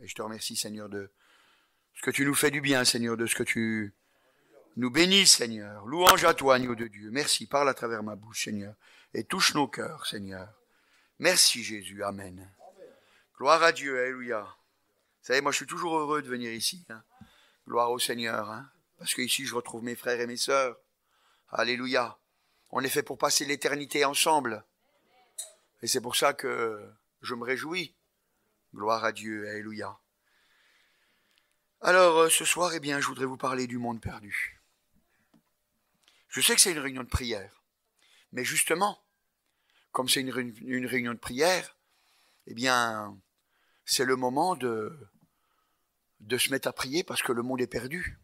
Et je te remercie, Seigneur, de ce que tu nous fais du bien, Seigneur, de ce que tu nous bénis, Seigneur. Louange à toi, agneau de Dieu. Merci, parle à travers ma bouche, Seigneur, et touche nos cœurs, Seigneur. Merci, Jésus. Amen. Gloire à Dieu. Alléluia. Vous savez, moi, je suis toujours heureux de venir ici. Hein. Gloire au Seigneur. Hein, parce qu'ici, je retrouve mes frères et mes sœurs. Alléluia. On est fait pour passer l'éternité ensemble. Et c'est pour ça que je me réjouis. Gloire à Dieu. Alléluia. Alors, ce soir, eh bien, je voudrais vous parler du monde perdu. Je sais que c'est une réunion de prière. Mais justement, comme c'est une réunion de prière, eh bien, c'est le moment de se mettre à prier parce que le monde est perdu.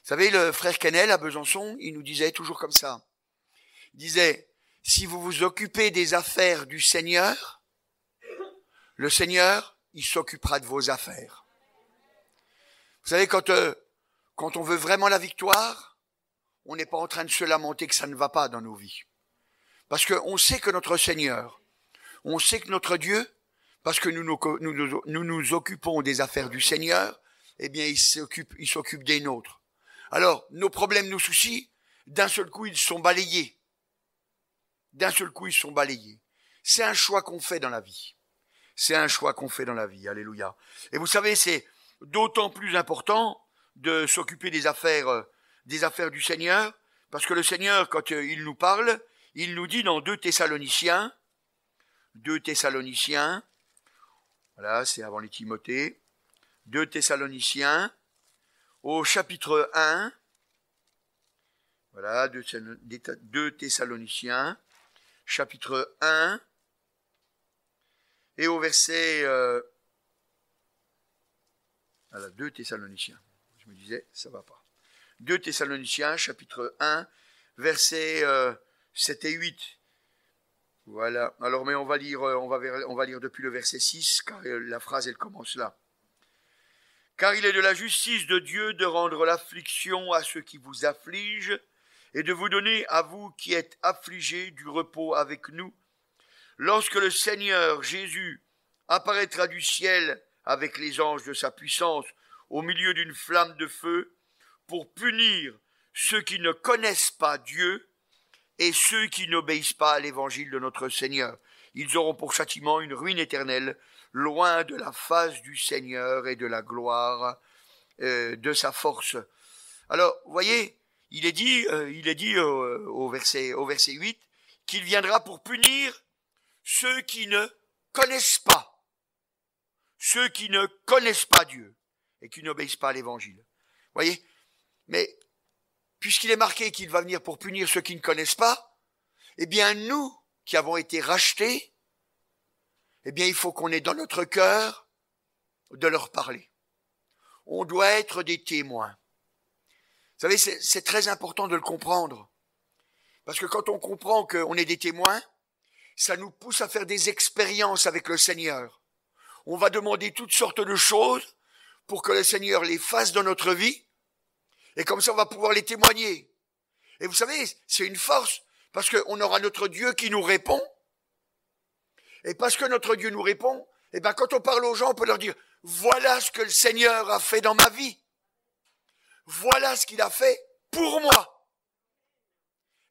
Vous savez, le frère Quesnel à Besançon, il nous disait toujours comme ça. Il disait, si vous vous occupez des affaires du Seigneur, le Seigneur, il s'occupera de vos affaires. Vous savez, quand on veut vraiment la victoire, on n'est pas en train de se lamenter que ça ne va pas dans nos vies. Parce qu'on sait que notre Seigneur, on sait que notre Dieu, parce que nous occupons des affaires du Seigneur, eh bien, il s'occupe des nôtres. Alors, nos problèmes, nos soucis, d'un seul coup, ils sont balayés. D'un seul coup, ils sont balayés. C'est un choix qu'on fait dans la vie. C'est un choix qu'on fait dans la vie. Alléluia. Et vous savez, c'est d'autant plus important de s'occuper des affaires du Seigneur, parce que le Seigneur, quand il nous parle, il nous dit dans 2 Thessaloniciens, voilà, c'est avant les Timothées, 2 Thessaloniciens, au chapitre 1, voilà, 2 Thessaloniciens, chapitre 1, et au verset, voilà, 2 Thessaloniciens, je me disais, ça va pas. 2 Thessaloniciens, chapitre 1, versets 7 et 8. Voilà. Alors, mais on va lire depuis le verset 6, car la phrase, elle commence là. Car il est de la justice de Dieu de rendre l'affliction à ceux qui vous affligent et de vous donner à vous qui êtes affligés du repos avec nous, lorsque le Seigneur Jésus apparaîtra du ciel avec les anges de sa puissance au milieu d'une flamme de feu pour punir ceux qui ne connaissent pas Dieu et ceux qui n'obéissent pas à l'évangile de notre Seigneur. Ils auront pour châtiment une ruine éternelle, loin de la face du Seigneur et de la gloire de sa force. Alors, vous voyez, il est dit au verset 8 qu'il viendra pour punir ceux qui ne connaissent pas. Ceux qui ne connaissent pas Dieu et qui n'obéissent pas à l'évangile. Vous voyez? Mais puisqu'il est marqué qu'il va venir pour punir ceux qui ne connaissent pas, eh bien nous qui avons été rachetés, eh bien il faut qu'on ait dans notre cœur de leur parler. On doit être des témoins. Vous savez, c'est très important de le comprendre. Parce que quand on comprend qu'on est des témoins, ça nous pousse à faire des expériences avec le Seigneur. On va demander toutes sortes de choses pour que le Seigneur les fasse dans notre vie. Et comme ça, on va pouvoir les témoigner. Et vous savez, c'est une force, parce qu'on aura notre Dieu qui nous répond. Et parce que notre Dieu nous répond, eh ben, quand on parle aux gens, on peut leur dire, voilà ce que le Seigneur a fait dans ma vie. Voilà ce qu'il a fait pour moi.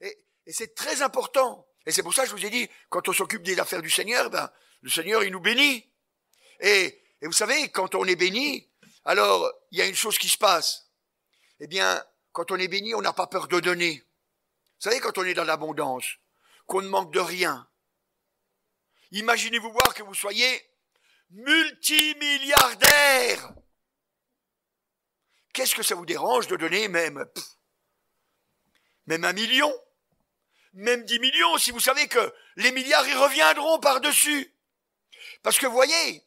Et c'est très important. Et c'est pour ça que je vous ai dit, quand on s'occupe des affaires du Seigneur, ben, le Seigneur, il nous bénit. Et vous savez, quand on est béni, alors, il y a une chose qui se passe. Eh bien, quand on est béni, on n'a pas peur de donner. Vous savez, quand on est dans l'abondance, qu'on ne manque de rien. Imaginez-vous voir que vous soyez multimilliardaire. Qu'est-ce que ça vous dérange de donner même 1 million, même 10 millions, si vous savez que les milliards, ils reviendront par-dessus. Parce que vous voyez,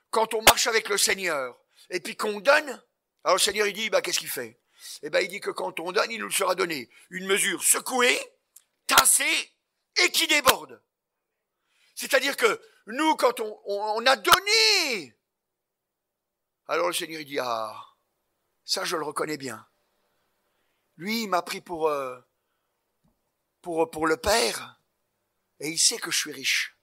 quand on marche avec le Seigneur, et puis qu'on donne, alors le Seigneur, il dit, qu'est-ce qu'il fait? Eh ben, il dit que quand on donne, il nous sera donné une mesure secouée, tassée et qui déborde. C'est-à-dire que nous, quand on a donné, alors le Seigneur, il dit, ça, je le reconnais bien. Lui, il m'a pris pour le Père et il sait que je suis riche.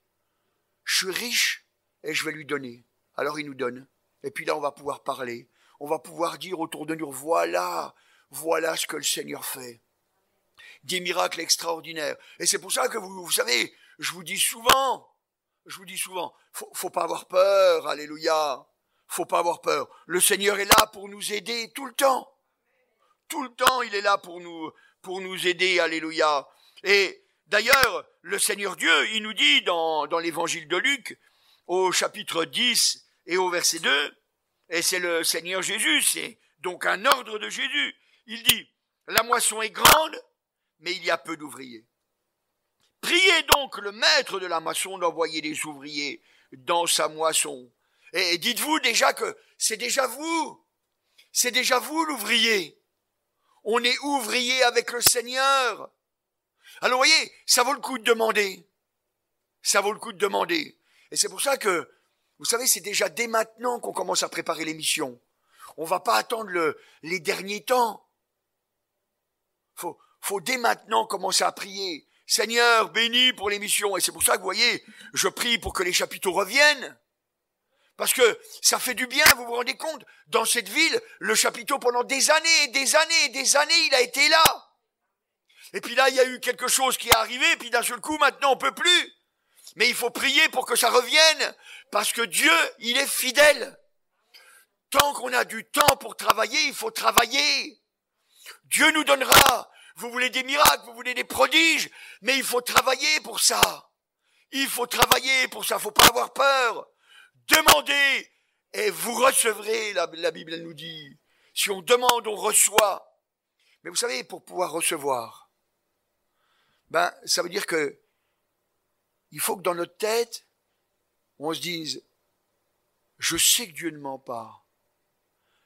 Je suis riche et je vais lui donner. Alors il nous donne. Et puis là, on va pouvoir parler. On va pouvoir dire autour de nous, voilà ce que le Seigneur fait. Des miracles extraordinaires. Et c'est pour ça que vous savez, je vous dis souvent, faut pas avoir peur, alléluia. Faut pas avoir peur. Le Seigneur est là pour nous aider tout le temps. Tout le temps, il est là pour nous aider, alléluia. Et d'ailleurs, le Seigneur Dieu, il nous dit dans l'évangile de Luc, au chapitre 10 et au verset 2, et c'est le Seigneur Jésus, c'est donc un ordre de Jésus. Il dit, la moisson est grande, mais il y a peu d'ouvriers. Priez donc le maître de la moisson d'envoyer des ouvriers dans sa moisson. Et dites-vous déjà que c'est déjà vous l'ouvrier. On est ouvrier avec le Seigneur. Alors voyez, ça vaut le coup de demander. Ça vaut le coup de demander. Et c'est pour ça que, vous savez, c'est déjà dès maintenant qu'on commence à préparer l'émission. On va pas attendre les derniers temps. Faut dès maintenant commencer à prier. Seigneur, bénis pour l'émission. Et c'est pour ça que vous voyez, je prie pour que les chapiteaux reviennent. Parce que ça fait du bien, vous vous rendez compte, dans cette ville, le chapiteau pendant des années, il a été là. Et puis là, il y a eu quelque chose qui est arrivé, et puis d'un seul coup, maintenant, on peut plus. Mais il faut prier pour que ça revienne, parce que Dieu, il est fidèle. Tant qu'on a du temps pour travailler, il faut travailler. Dieu nous donnera. Vous voulez des miracles, vous voulez des prodiges, mais il faut travailler pour ça. Il faut travailler pour ça, faut pas avoir peur. Demandez et vous recevrez, la Bible elle nous dit. Si on demande, on reçoit. Mais vous savez, pour pouvoir recevoir, ça veut dire que il faut que dans notre tête, on se dise, je sais que Dieu ne ment pas.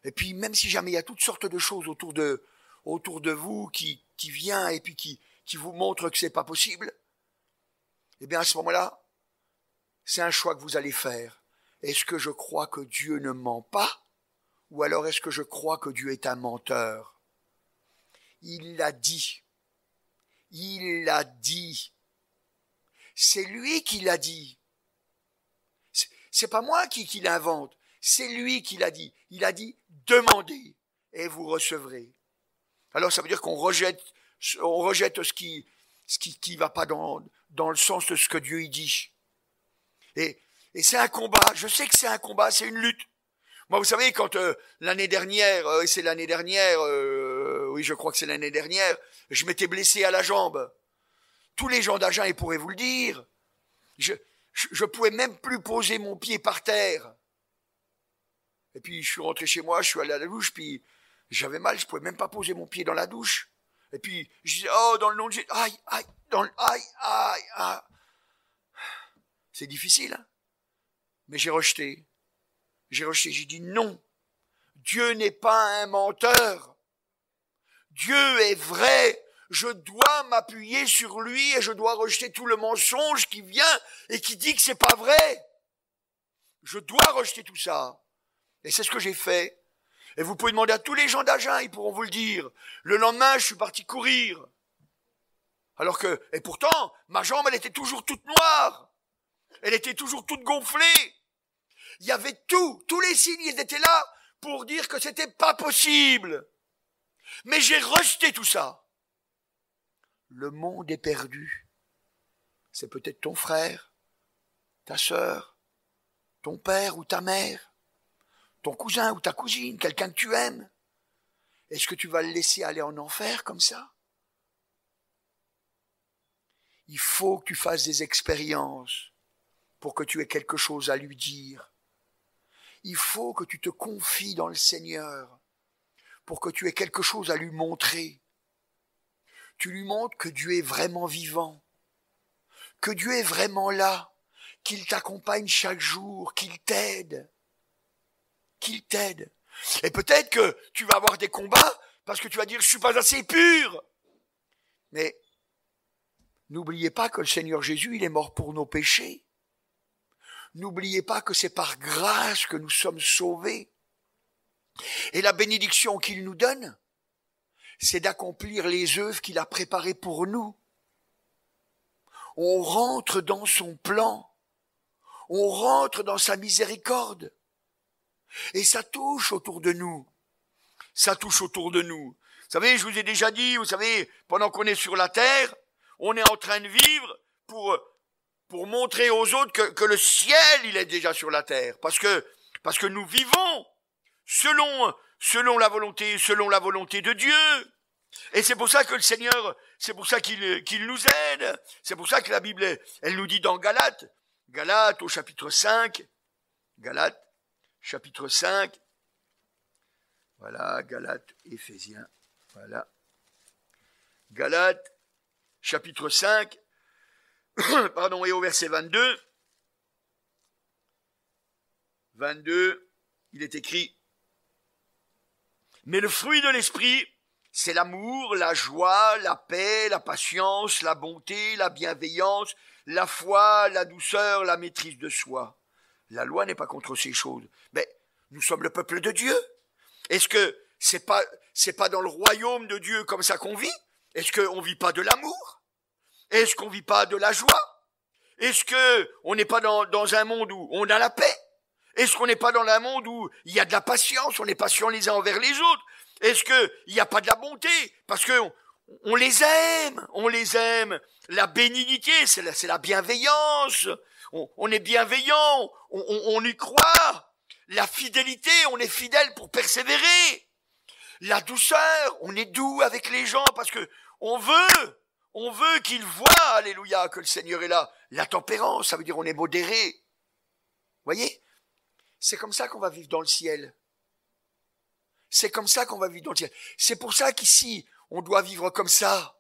Et puis même si jamais il y a toutes sortes de choses autour de vous qui vient et puis qui vous montre que c'est pas possible, eh bien à ce moment-là, c'est un choix que vous allez faire. Est-ce que je crois que Dieu ne ment pas? Ou alors est-ce que je crois que Dieu est un menteur? Il l'a dit. Il l'a dit. C'est lui qui l'a dit. C'est pas moi qui l'invente. C'est lui qui l'a dit. Il a dit, demandez et vous recevrez. Alors ça veut dire qu'on rejette ce qui va pas dans le sens de ce que Dieu y dit. Et c'est un combat, je sais que c'est un combat, c'est une lutte. Moi, vous savez, quand l'année dernière, oui, je crois que c'est l'année dernière, je m'étais blessé à la jambe. Tous les gens d'Agen, ils pourraient vous le dire. Je pouvais même plus poser mon pied par terre. Et puis, je suis rentré chez moi, je suis allé à la douche, puis j'avais mal, je pouvais même pas poser mon pied dans la douche. Et puis, je disais, oh, dans le nom de Jésus, aïe, aïe. C'est difficile, hein? Mais j'ai rejeté, j'ai dit non, Dieu n'est pas un menteur, Dieu est vrai, je dois m'appuyer sur lui et je dois rejeter tout le mensonge qui vient et qui dit que c'est pas vrai. Je dois rejeter tout ça. Et c'est ce que j'ai fait. Et vous pouvez demander à tous les gens d'Agen, ils pourront vous le dire. Le lendemain, je suis parti courir. Et pourtant, ma jambe, elle était toujours toute noire. Elle était toujours toute gonflée. Il y avait tous les signes, ils étaient là pour dire que c'était pas possible. Mais j'ai rejeté tout ça. Le monde est perdu. C'est peut-être ton frère, ta sœur, ton père ou ta mère, ton cousin ou ta cousine, quelqu'un que tu aimes. Est-ce que tu vas le laisser aller en enfer comme ça? Il faut que tu fasses des expériences pour que tu aies quelque chose à lui dire. Il faut que tu te confies dans le Seigneur pour que tu aies quelque chose à lui montrer. Tu lui montres que Dieu est vraiment vivant, que Dieu est vraiment là, qu'il t'accompagne chaque jour, qu'il t'aide. Et peut-être que tu vas avoir des combats parce que tu vas dire « je suis pas assez pur ». Mais n'oubliez pas que le Seigneur Jésus, il est mort pour nos péchés. N'oubliez pas que c'est par grâce que nous sommes sauvés. Et la bénédiction qu'il nous donne, c'est d'accomplir les œuvres qu'il a préparées pour nous. On rentre dans son plan. On rentre dans sa miséricorde. Et ça touche autour de nous. Ça touche autour de nous. Vous savez, je vous ai déjà dit, vous savez, pendant qu'on est sur la terre, on est en train de vivre pour montrer aux autres que le ciel, il est déjà sur la terre. Parce que nous vivons selon la volonté de Dieu. Et c'est pour ça que le Seigneur, c'est pour ça qu'il nous aide. C'est pour ça que la Bible, elle nous dit dans Galates au chapitre 5, Galates, chapitre 5, voilà, Galates, Éphésiens, voilà. Galates, chapitre 5, pardon, et au verset 22, il est écrit, mais le fruit de l'esprit, c'est l'amour, la joie, la paix, la patience, la bonté, la bienveillance, la foi, la douceur, la maîtrise de soi. La loi n'est pas contre ces choses. Mais nous sommes le peuple de Dieu. Est-ce que c'est pas dans le royaume de Dieu comme ça qu'on vit? Est-ce qu'on vit pas de l'amour? Est-ce qu'on vit pas de la joie? Est-ce que on n'est pas dans un monde où on a la paix? Est-ce qu'on n'est pas dans un monde où il y a de la patience, on est patient les uns envers les autres? Est-ce qu'il n'y a pas de la bonté? Parce que on les aime. La bénignité, c'est la bienveillance. On est bienveillant, on y croit. La fidélité, on est fidèle pour persévérer. La douceur, on est doux avec les gens parce que on veut qu'ils voient, alléluia, que le Seigneur est là. La tempérance, ça veut dire on est modéré. Voyez? C'est comme ça qu'on va vivre dans le ciel. C'est comme ça qu'on va vivre dans le ciel. C'est pour ça qu'ici, on doit vivre comme ça.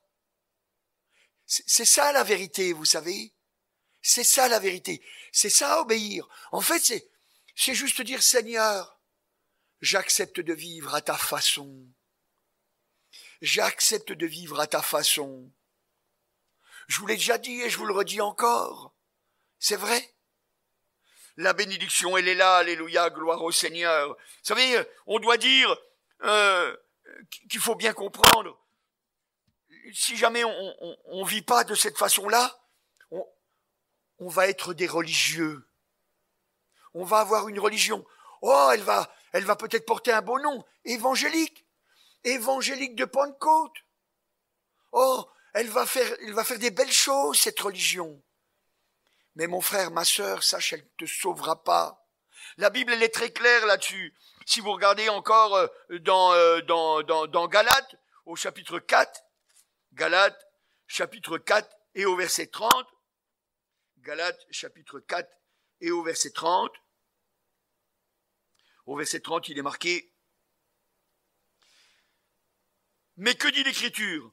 C'est ça la vérité, vous savez. C'est ça la vérité. C'est ça obéir. En fait, c'est juste dire, Seigneur, j'accepte de vivre à ta façon. J'accepte de vivre à ta façon. Je vous l'ai déjà dit et je vous le redis encore. C'est vrai. La bénédiction, elle est là, alléluia, gloire au Seigneur. Vous savez, on doit dire qu'il faut bien comprendre. Si jamais on vit pas de cette façon-là, on va être des religieux. On va avoir une religion. Oh, elle va peut-être porter un beau nom, évangélique de Pentecôte. Oh, elle va faire des belles choses, cette religion. Mais mon frère, ma sœur, sache, elle ne te sauvera pas. La Bible, elle est très claire là-dessus. Si vous regardez encore dans Galates, au chapitre 4, Galates, chapitre 4 et au verset 30, Galates, chapitre 4 et au verset 30, au verset 30, il est marqué, mais que dit l'Écriture?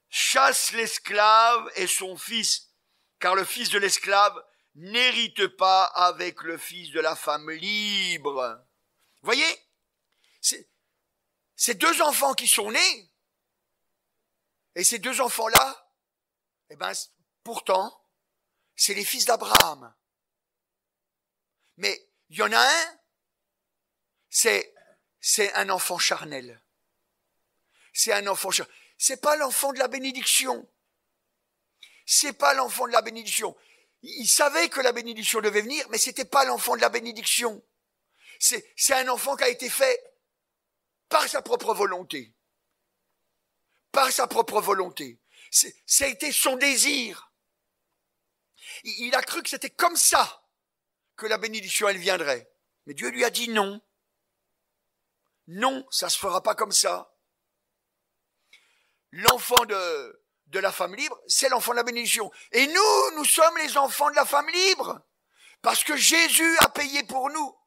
Chasse l'esclave et son fils, car le fils de l'esclave n'hérite pas avec le fils de la femme libre. Vous voyez, ces deux enfants qui sont nés, et ces deux enfants-là, eh ben, pourtant, c'est les fils d'Abraham. Mais il y en a un, c'est un enfant charnel. C'est un enfant charnel. C'est pas l'enfant de la bénédiction. C'est pas l'enfant de la bénédiction. Il savait que la bénédiction devait venir, mais c'était pas l'enfant de la bénédiction. C'est un enfant qui a été fait par sa propre volonté. Par sa propre volonté. Ça a été son désir. Il a cru que c'était comme ça que la bénédiction, elle viendrait. Mais Dieu lui a dit non. Non, ça se fera pas comme ça. L'enfant de la femme libre, c'est l'enfant de la bénédiction. Et nous sommes les enfants de la femme libre. Parce que Jésus a payé pour nous.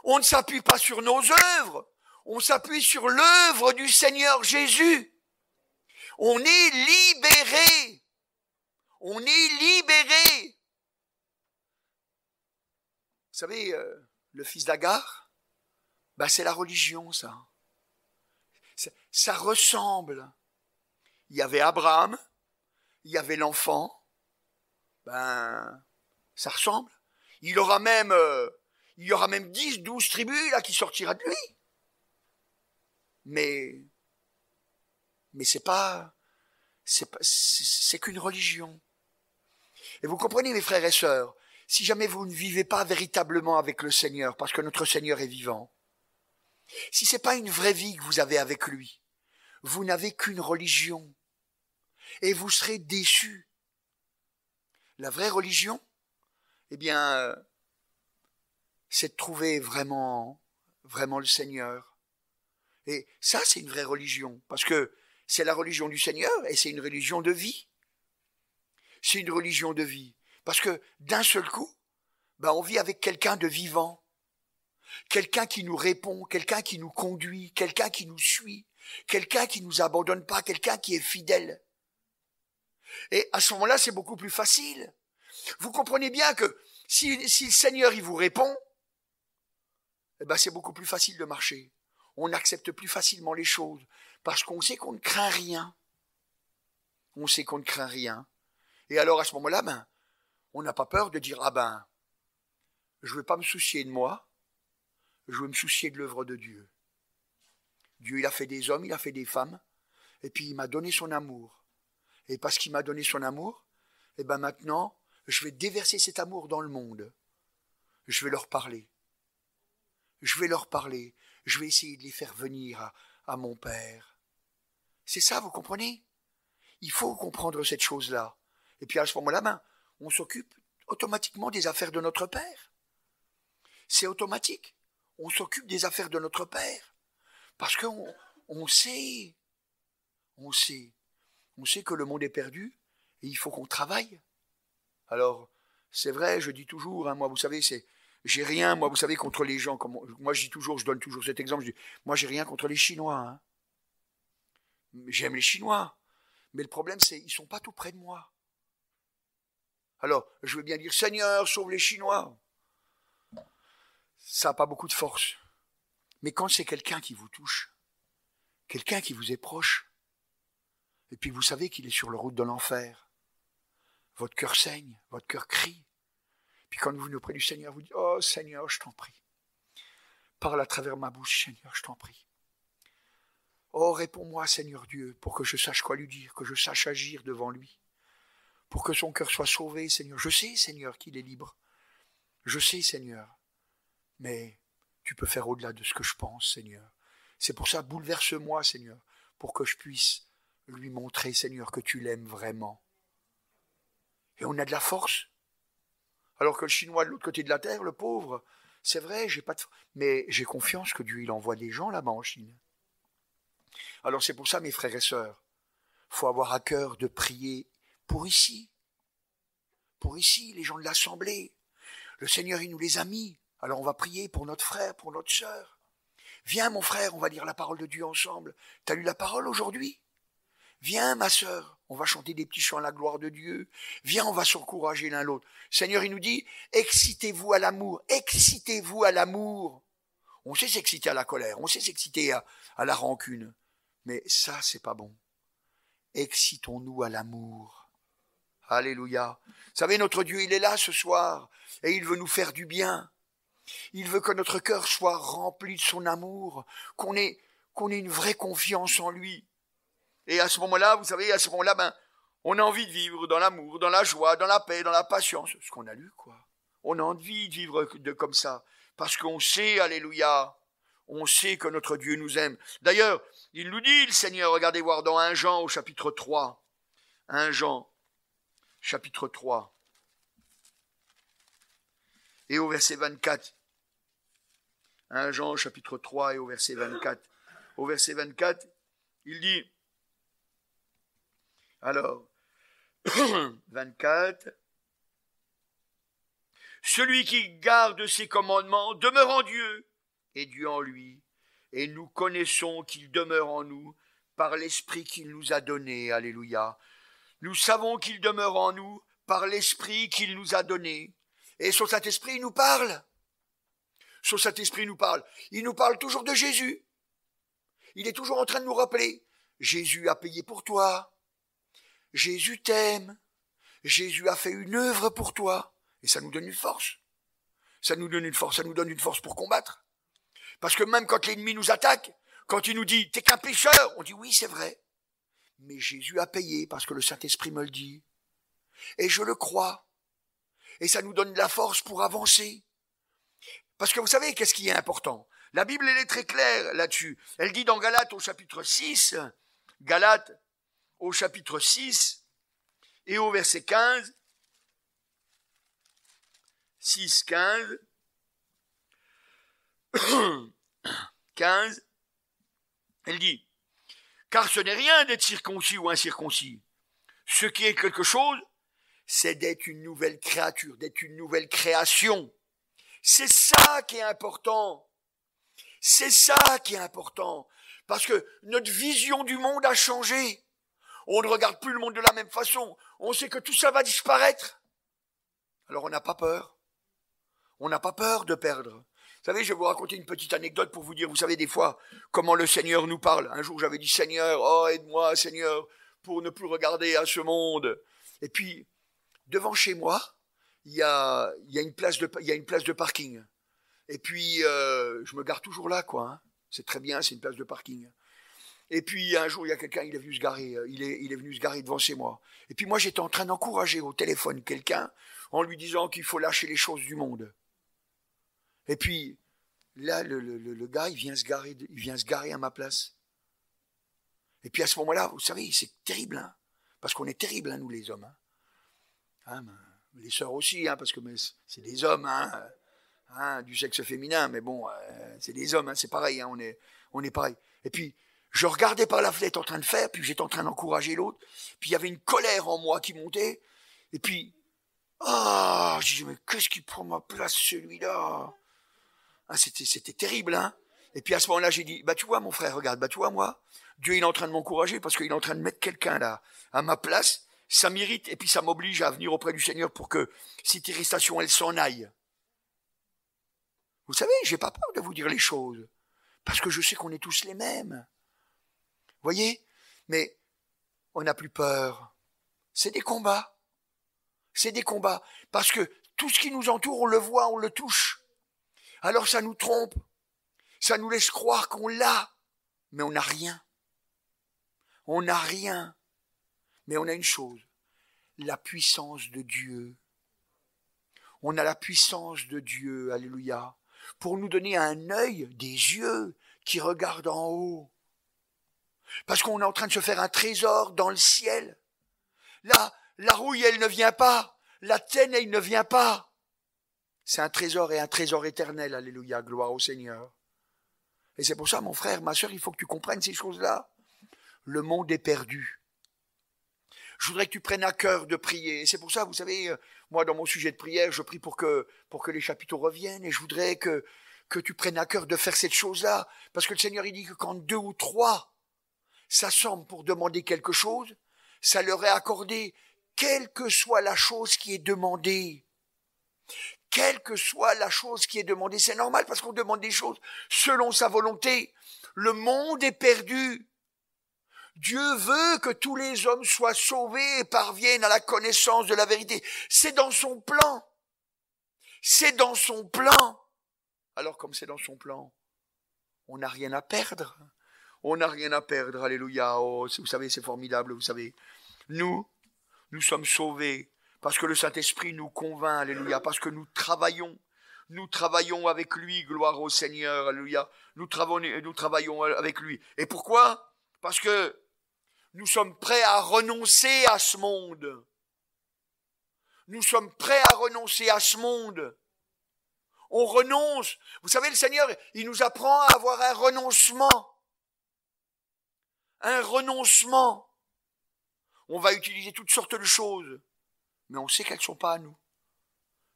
On ne s'appuie pas sur nos œuvres. On s'appuie sur l'œuvre du Seigneur Jésus. On est libérés. On est libérés. Vous savez, le fils d'Agar, ben c'est la religion, ça. Ça ressemble. Il y avait Abraham, il y avait l'enfant, ben, ça ressemble. Il y aura même 10, 12 tribus, là, qui sortira de lui. Mais c'est qu'une religion. Et vous comprenez, mes frères et sœurs, si jamais vous ne vivez pas véritablement avec le Seigneur, parce que notre Seigneur est vivant, si c'est pas une vraie vie que vous avez avec lui, vous n'avez qu'une religion et vous serez déçus. La vraie religion, eh bien, c'est de trouver vraiment le Seigneur. Et ça, c'est une vraie religion, parce que c'est la religion du Seigneur et c'est une religion de vie. C'est une religion de vie. Parce que d'un seul coup, on vit avec quelqu'un de vivant, quelqu'un qui nous répond, quelqu'un qui nous conduit, quelqu'un qui nous suit, quelqu'un qui ne nous abandonne pas, quelqu'un qui est fidèle. Et à ce moment-là, c'est beaucoup plus facile. Vous comprenez bien que si le Seigneur il vous répond, c'est beaucoup plus facile de marcher. On accepte plus facilement les choses parce qu'on sait qu'on ne craint rien. On sait qu'on ne craint rien. Et alors à ce moment-là, on n'a pas peur de dire je ne vais pas me soucier de moi, je vais me soucier de l'œuvre de Dieu. Dieu, il a fait des hommes, il a fait des femmes, et puis il m'a donné son amour. Et parce qu'il m'a donné son amour, maintenant, je vais déverser cet amour dans le monde. Je vais leur parler. Je vais leur parler. Je vais essayer de les faire venir à mon Père. C'est ça, vous comprenez? Il faut comprendre cette chose-là. Et puis à ce moment-là, on s'occupe automatiquement des affaires de notre Père. C'est automatique. On s'occupe des affaires de notre Père. Parce qu'on sait que le monde est perdu et il faut qu'on travaille. Alors, c'est vrai, je dis toujours, moi, vous savez, j'ai rien, moi, vous savez, contre les gens. Moi, je donne toujours cet exemple. Moi, j'ai rien contre les Chinois. J'aime les Chinois. Mais le problème, c'est qu'ils ne sont pas tout près de moi. Alors, je veux bien dire, Seigneur, sauve les Chinois. Ça n'a pas beaucoup de force. Mais quand c'est quelqu'un qui vous touche, quelqu'un qui vous est proche, et puis vous savez qu'il est sur la route de l'enfer, votre cœur saigne, votre cœur crie. Puis quand vous venez auprès du Seigneur, vous dites, oh Seigneur, je t'en prie. Parle à travers ma bouche, Seigneur, je t'en prie. Oh, réponds-moi, Seigneur Dieu, pour que je sache quoi lui dire, que je sache agir devant lui. Pour que son cœur soit sauvé, Seigneur. Je sais, Seigneur, qu'il est libre. Je sais, Seigneur. Mais tu peux faire au-delà de ce que je pense, Seigneur. C'est pour ça, bouleverse-moi, Seigneur, pour que je puisse lui montrer, Seigneur, que tu l'aimes vraiment. Et on a de la force. Alors que le Chinois de l'autre côté de la terre, le pauvre, c'est vrai, mais j'ai confiance que Dieu il envoie des gens là-bas en Chine. Alors c'est pour ça, mes frères et sœurs, il faut avoir à cœur de prier pour ici, les gens de l'Assemblée. Le Seigneur, il nous les a mis. Alors on va prier pour notre frère, pour notre sœur. Viens mon frère, on va lire la parole de Dieu ensemble. T'as lu la parole aujourd'hui? Viens ma sœur, on va chanter des petits chants à la gloire de Dieu. Viens, on va s'encourager l'un l'autre. Seigneur, il nous dit, excitez-vous à l'amour, excitez-vous à l'amour. On sait s'exciter à la colère, on sait s'exciter à la rancune. Mais ça, c'est pas bon. Excitons-nous à l'amour. Alléluia. Vous savez, notre Dieu, il est là ce soir et il veut nous faire du bien. Il veut que notre cœur soit rempli de son amour, qu'on ait une vraie confiance en lui. Et à ce moment-là, vous savez, on a envie de vivre dans l'amour, dans la joie, dans la paix, dans la patience. Ce qu'on a lu, quoi. On a envie de vivre comme ça. Parce qu'on sait, alléluia, on sait que notre Dieu nous aime. D'ailleurs, il nous dit, le Seigneur, regardez voir dans 1 Jean au chapitre 3. 1 Jean, chapitre 3. Et au verset 24. 1 Jean, chapitre 3 et au verset 24. Au verset 24, il dit, alors, 24, celui qui garde ses commandements demeure en Dieu et Dieu en lui. Et nous connaissons qu'il demeure en nous par l'Esprit qu'il nous a donné. Alléluia. Nous savons qu'il demeure en nous par l'Esprit qu'il nous a donné. Et son Saint-Esprit nous parle. Son Saint-Esprit nous parle. Il nous parle toujours de Jésus. Il est toujours en train de nous rappeler. Jésus a payé pour toi. Jésus t'aime. Jésus a fait une œuvre pour toi. Et ça nous donne une force. Ça nous donne une force pour combattre. Parce que même quand l'ennemi nous attaque, quand il nous dit « t'es qu'un pécheur », on dit « oui, c'est vrai ». Mais Jésus a payé parce que le Saint-Esprit me le dit. Et je le crois. et ça nous donne de la force pour avancer. Parce que vous savez, qu'est-ce qui est important? La Bible, elle est très claire là-dessus. Elle dit dans Galates au chapitre 6, Galates au chapitre 6 et au verset 15, 6, 15, 15, elle dit, car ce n'est rien d'être circoncis ou incirconcis. Ce qui est quelque chose, c'est d'être une nouvelle créature, d'être une nouvelle création. C'est ça qui est important. C'est ça qui est important. Parce que notre vision du monde a changé. On ne regarde plus le monde de la même façon. On sait que tout ça va disparaître. Alors on n'a pas peur. On n'a pas peur de perdre. Vous savez, je vais vous raconter une petite anecdote pour vous dire, vous savez des fois, comment le Seigneur nous parle. Un jour j'avais dit, Seigneur, oh aide-moi Seigneur, pour ne plus regarder à ce monde. Et puis, devant chez moi, il y a une place de parking. Et puis, je me gare toujours là, quoi. Hein. C'est très bien, c'est une place de parking. Et puis, un jour, il y a quelqu'un, il est venu se garer. Il est venu se garer devant chez moi. Et puis, moi, j'étais en train d'encourager au téléphone quelqu'un en lui disant qu'il faut lâcher les choses du monde. Et puis, là, le gars, il vient se garer à ma place. Et puis, à ce moment-là, vous savez, c'est terrible, hein. Parce qu'on est terrible, hein, nous, les hommes. Hein, les sœurs aussi, hein, parce que c'est des hommes, hein, du sexe féminin, mais bon, c'est des hommes, hein, c'est pareil, hein, on est pareil. Et puis, je regardais par la fenêtre en train de faire, puis j'étais en train d'encourager l'autre, puis il y avait une colère en moi qui montait, et puis, je disais, mais qu'est-ce qui prend ma place, celui-là? Ah, c'était terrible, hein. Et puis à ce moment-là, j'ai dit, tu vois, mon frère, regarde, tu vois, moi, Dieu, il est en train de m'encourager parce qu'il est en train de mettre quelqu'un là, à ma place, ça m'irrite, et puis ça m'oblige à venir auprès du Seigneur pour que cette irritation, elle s'en aille. Vous savez, j'ai pas peur de vous dire les choses, parce que je sais qu'on est tous les mêmes. Voyez? Mais on n'a plus peur. C'est des combats. C'est des combats. Parce que tout ce qui nous entoure, on le voit, on le touche. Alors ça nous trompe. Ça nous laisse croire qu'on l'a. Mais on n'a rien. On n'a rien. Mais on a une chose. La puissance de Dieu. On a la puissance de Dieu. Alléluia. Pour nous donner un œil, des yeux qui regardent en haut. Parce qu'on est en train de se faire un trésor dans le ciel. Là, la rouille, elle ne vient pas. La teigne, elle ne vient pas. C'est un trésor et un trésor éternel. Alléluia, gloire au Seigneur. Et c'est pour ça, mon frère, ma soeur, il faut que tu comprennes ces choses-là. Le monde est perdu. Je voudrais que tu prennes à cœur de prier. Et c'est pour ça, vous savez, moi, dans mon sujet de prière, je prie pour que les chapiteaux reviennent. Et je voudrais que tu prennes à cœur de faire cette chose-là. Parce que le Seigneur, il dit que quand 2 ou 3 s'assemblent pour demander quelque chose, ça leur est accordé, quelle que soit la chose qui est demandée. Quelle que soit la chose qui est demandée, c'est normal parce qu'on demande des choses selon sa volonté. Le monde est perdu. Dieu veut que tous les hommes soient sauvés et parviennent à la connaissance de la vérité. C'est dans son plan. C'est dans son plan. Alors comme c'est dans son plan, on n'a rien à perdre. On n'a rien à perdre, alléluia. Oh, vous savez, c'est formidable, vous savez. Nous sommes sauvés parce que le Saint-Esprit nous convainc, alléluia, parce que nous travaillons avec lui, gloire au Seigneur, alléluia. Nous travaillons avec lui. Et pourquoi? Parce que nous sommes prêts à renoncer à ce monde. Nous sommes prêts à renoncer à ce monde. On renonce. Vous savez, le Seigneur, il nous apprend à avoir un renoncement. Un renoncement. On va utiliser toutes sortes de choses, mais on sait qu'elles ne sont pas à nous.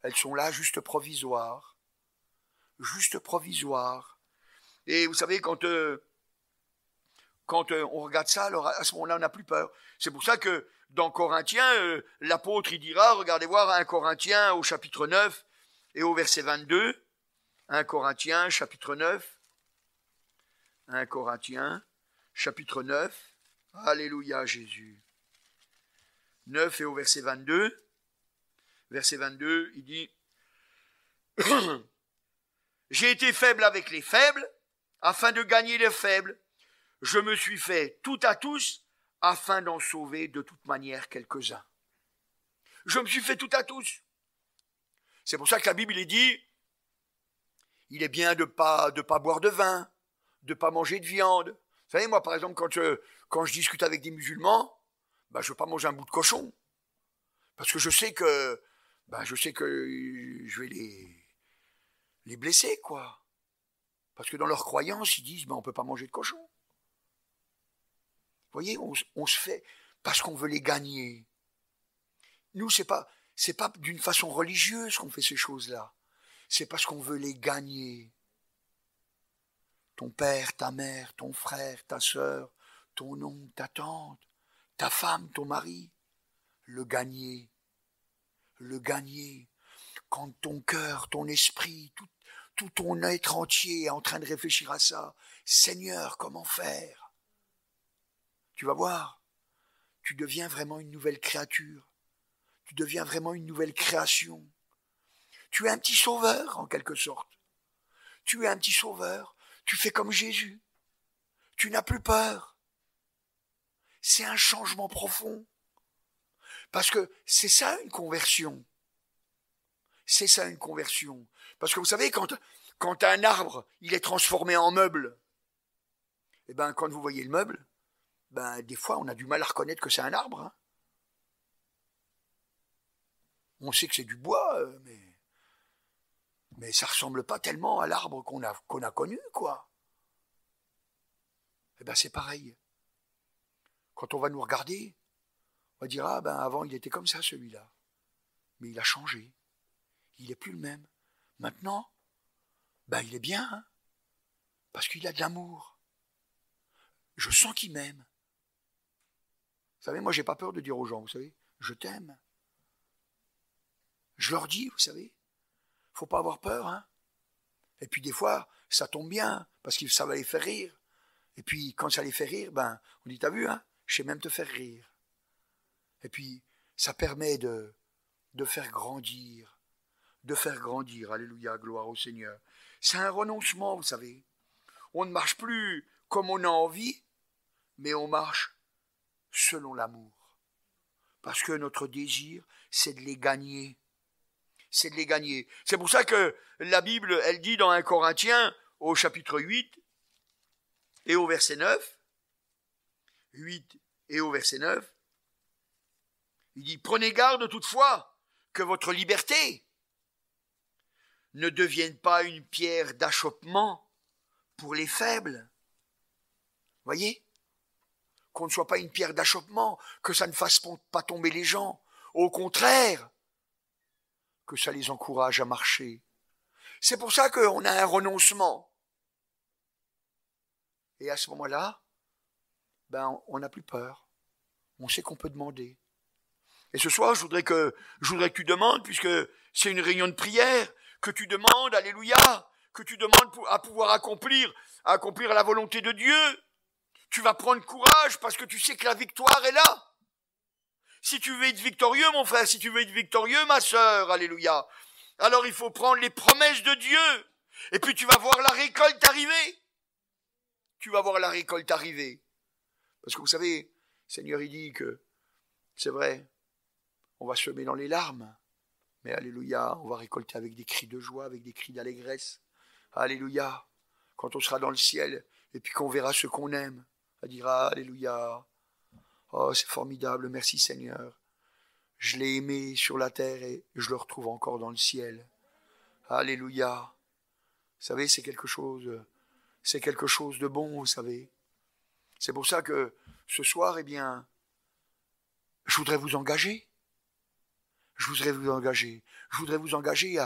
Elles sont là juste provisoires. Juste provisoires. Et vous savez, quand on regarde ça, alors à ce moment-là, on n'a plus peur. C'est pour ça que dans Corinthiens, l'apôtre, il dira, regardez voir 1 Corinthiens au chapitre 9 et au verset 22. 1 Corinthiens, chapitre 9. 1 Corinthiens, chapitre 9. Alléluia, Jésus. 9 et au verset 22. Verset 22, il dit « J'ai été faible avec les faibles, afin de gagner les faibles. Je me suis fait tout à tous, afin d'en sauver de toute manière quelques-uns. » Je me suis fait tout à tous. C'est pour ça que la Bible il dit, il est bien de pas boire de vin, de pas manger de viande. Vous savez, moi, par exemple, quand je discute avec des musulmans, je ne veux pas manger un bout de cochon. Parce que je sais que je vais les blesser, quoi. Parce que dans leur croyance, ils disent, on ne peut pas manger de cochon. Vous voyez, on se fait parce qu'on veut les gagner. Nous, c'est pas d'une façon religieuse qu'on fait ces choses-là. C'est parce qu'on veut les gagner. Ton père, ta mère, ton frère, ta sœur, ton oncle, ta tante, ta femme, ton mari. Le gagner. Le gagner. Quand ton cœur, ton esprit, tout ton être entier est en train de réfléchir à ça. Seigneur, comment faire? Tu vas voir, tu deviens vraiment une nouvelle créature. Tu deviens vraiment une nouvelle création. Tu es un petit sauveur, en quelque sorte. Tu es un petit sauveur. Tu fais comme Jésus. Tu n'as plus peur. C'est un changement profond. Parce que c'est ça une conversion. C'est ça une conversion. Parce que vous savez, quand un arbre, il est transformé en meuble, quand vous voyez le meuble, des fois on a du mal à reconnaître que c'est un arbre. Hein. On sait que c'est du bois, mais ça ressemble pas tellement à l'arbre qu'on a connu, quoi. C'est pareil. Quand on va nous regarder, on va dire, avant il était comme ça celui-là. Mais il a changé. Il n'est plus le même. Maintenant, il est bien, hein, parce qu'il a de l'amour. Je sens qu'il m'aime. Vous savez, moi j'ai pas peur de dire aux gens, vous savez, je t'aime. Je leur dis, vous savez, faut pas avoir peur, hein. Et puis des fois, ça tombe bien, parce que ça va les faire rire. Et puis quand ça les fait rire, on dit, t'as vu, hein, je sais même te faire rire. Et puis ça permet de faire grandir. Alléluia, gloire au Seigneur. C'est un renoncement, vous savez. On ne marche plus comme on a envie, mais on marche selon l'amour. Parce que notre désir, c'est de les gagner. C'est de les gagner. C'est pour ça que la Bible, elle dit dans 1 Corinthiens, au chapitre 8 et au verset 9, 8 et au verset 9, il dit, prenez garde toutefois que votre liberté ne devienne pas une pierre d'achoppement pour les faibles. Voyez? Qu'on ne soit pas une pierre d'achoppement, que ça ne fasse pas tomber les gens. Au contraire, que ça les encourage à marcher. C'est pour ça qu'on a un renoncement. Et à ce moment-là, on n'a plus peur. On sait qu'on peut demander. Et ce soir, je voudrais que tu demandes, puisque c'est une réunion de prière, que tu demandes, alléluia, que tu demandes à pouvoir accomplir la volonté de Dieu. Tu vas prendre courage parce que tu sais que la victoire est là. Si tu veux être victorieux, mon frère, si tu veux être victorieux, ma sœur, alléluia, alors il faut prendre les promesses de Dieu. Et puis tu vas voir la récolte arriver. Tu vas voir la récolte arriver. Parce que vous savez, le Seigneur, il dit que, c'est vrai, on va semer dans les larmes. Mais alléluia, on va récolter avec des cris de joie, avec des cris d'allégresse. Alléluia. Quand on sera dans le ciel, et puis qu'on verra ce qu'on aime, on dira alléluia. Oh, c'est formidable, merci Seigneur. Je l'ai aimé sur la terre et je le retrouve encore dans le ciel. Alléluia. Vous savez, c'est quelque chose de bon, vous savez. C'est pour ça que ce soir, je voudrais vous engager. Je voudrais vous engager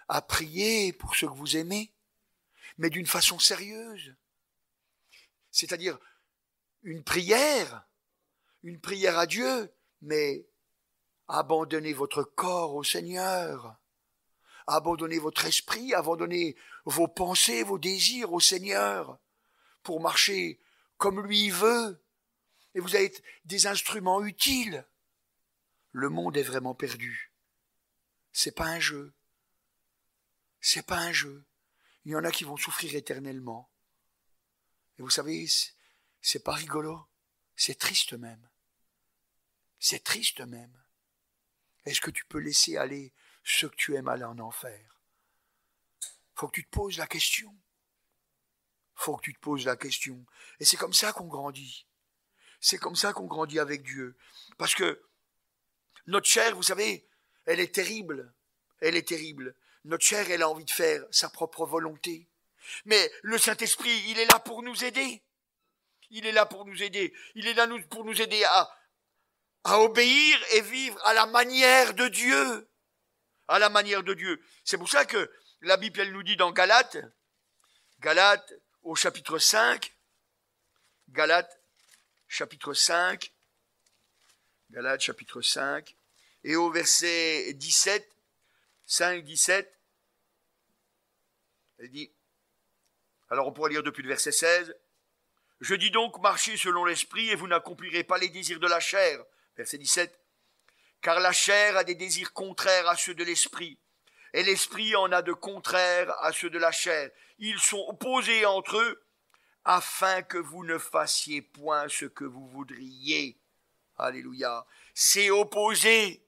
à prier pour ceux que vous aimez, mais d'une façon sérieuse. C'est-à-dire une prière à Dieu, mais abandonnez votre corps au Seigneur. Abandonnez votre esprit, abandonnez vos pensées, vos désirs au Seigneur pour marcher comme lui veut. Et vous êtes des instruments utiles. Le monde est vraiment perdu. C'est pas un jeu. C'est pas un jeu. Il y en a qui vont souffrir éternellement. Et vous savez, c'est pas rigolo. C'est triste même. C'est triste même. Est-ce que tu peux laisser aller ceux que tu aimes aller en enfer. Faut que tu te poses la question. Faut que tu te poses la question. Et c'est comme ça qu'on grandit. C'est comme ça qu'on grandit avec Dieu. Parce que notre chair, vous savez, elle est terrible. Elle est terrible. Notre chair, elle a envie de faire sa propre volonté. Mais le Saint-Esprit, il est là pour nous aider. Il est là pour nous aider. Il est là pour nous aider à obéir et vivre à la manière de Dieu. À la manière de Dieu. C'est pour ça que la Bible, elle nous dit dans Galates au chapitre 5, Galates chapitre 5, et au verset 17, 5, 17, elle dit, alors on pourrait lire depuis le verset 16, « Je dis donc, marchez selon l'esprit et vous n'accomplirez pas les désirs de la chair. » Verset 17, « Car la chair a des désirs contraires à ceux de l'esprit, et l'esprit en a de contraires à ceux de la chair. Ils sont opposés entre eux, afin que vous ne fassiez point ce que vous voudriez. » Alléluia. C'est opposé.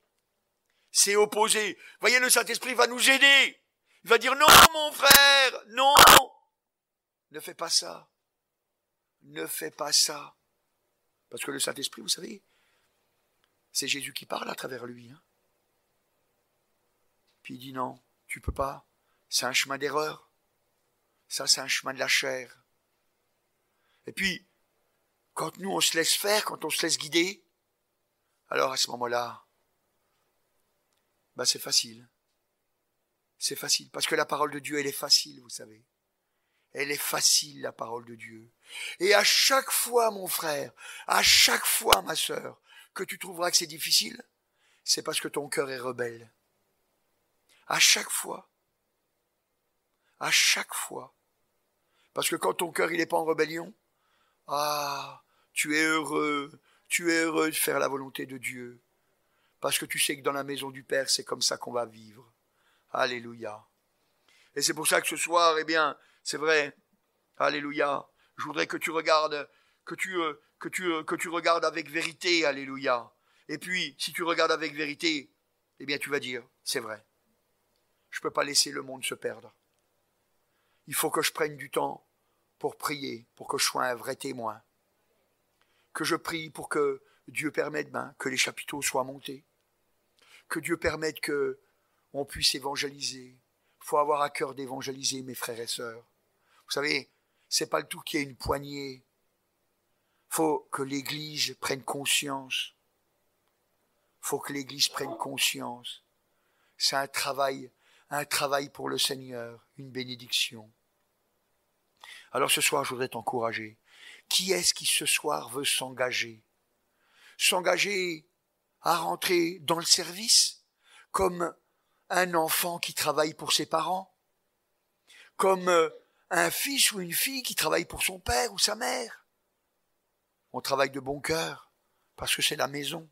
C'est opposé. Voyez, le Saint-Esprit va nous aider. Il va dire, non, mon frère, non. Ne fais pas ça. Ne fais pas ça. Parce que le Saint-Esprit, vous savez, c'est Jésus qui parle à travers lui. Puis il dit, non, tu peux pas. C'est un chemin d'erreur. Ça, c'est un chemin de la chair. Et puis, quand nous, on se laisse faire, quand on se laisse guider, alors à ce moment-là, c'est facile. C'est facile. Parce que la parole de Dieu, elle est facile, vous savez. Elle est facile, la parole de Dieu. Et à chaque fois, mon frère, à chaque fois, ma sœur, que tu trouveras que c'est difficile, c'est parce que ton cœur est rebelle. À chaque fois. À chaque fois. Parce que quand ton cœur, il n'est pas en rébellion, tu es heureux de faire la volonté de Dieu. Parce que tu sais que dans la maison du Père, c'est comme ça qu'on va vivre. Alléluia. Et c'est pour ça que ce soir, c'est vrai, alléluia, je voudrais que tu regardes, que tu regardes avec vérité, alléluia. Et puis, si tu regardes avec vérité, tu vas dire, c'est vrai, je ne peux pas laisser le monde se perdre. Il faut que je prenne du temps pour prier, pour que je sois un vrai témoin. Que je prie pour que Dieu permette que les chapiteaux soient montés. Que Dieu permette qu'on puisse évangéliser. Il faut avoir à cœur d'évangéliser, mes frères et sœurs. Vous savez, c'est pas le tout qu'il y ait une poignée. Il faut que l'Église prenne conscience. Il faut que l'Église prenne conscience. C'est un travail pour le Seigneur, une bénédiction. Alors ce soir, je voudrais t'encourager. Qui est-ce qui ce soir veut s'engager? S'engager à rentrer dans le service, comme un enfant qui travaille pour ses parents, comme un fils ou une fille qui travaille pour son père ou sa mère. On travaille de bon cœur, parce que c'est la maison.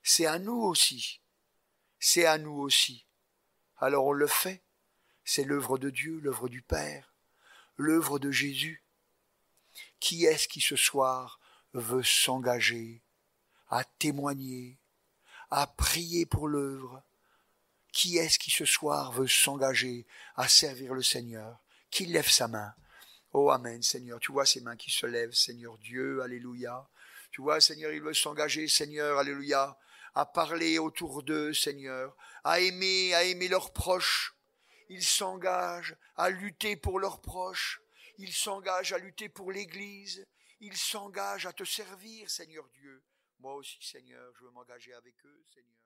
C'est à nous aussi. C'est à nous aussi. Alors on le fait. C'est l'œuvre de Dieu, l'œuvre du Père, l'œuvre de Jésus. Qui est-ce qui ce soir veut s'engager à témoigner, à prier pour l'œuvre? Qui est-ce qui ce soir veut s'engager à servir le Seigneur? Qu'il lève sa main. Oh, amen, Seigneur. Tu vois ces mains qui se lèvent, Seigneur Dieu, alléluia. Tu vois, Seigneur, il veut s'engager, Seigneur, alléluia, à parler autour d'eux, Seigneur, à aimer leurs proches. Ils s'engagent à lutter pour leurs proches. Ils s'engagent à lutter pour l'Église. Ils s'engagent à te servir, Seigneur Dieu. Moi aussi, Seigneur, je veux m'engager avec eux, Seigneur.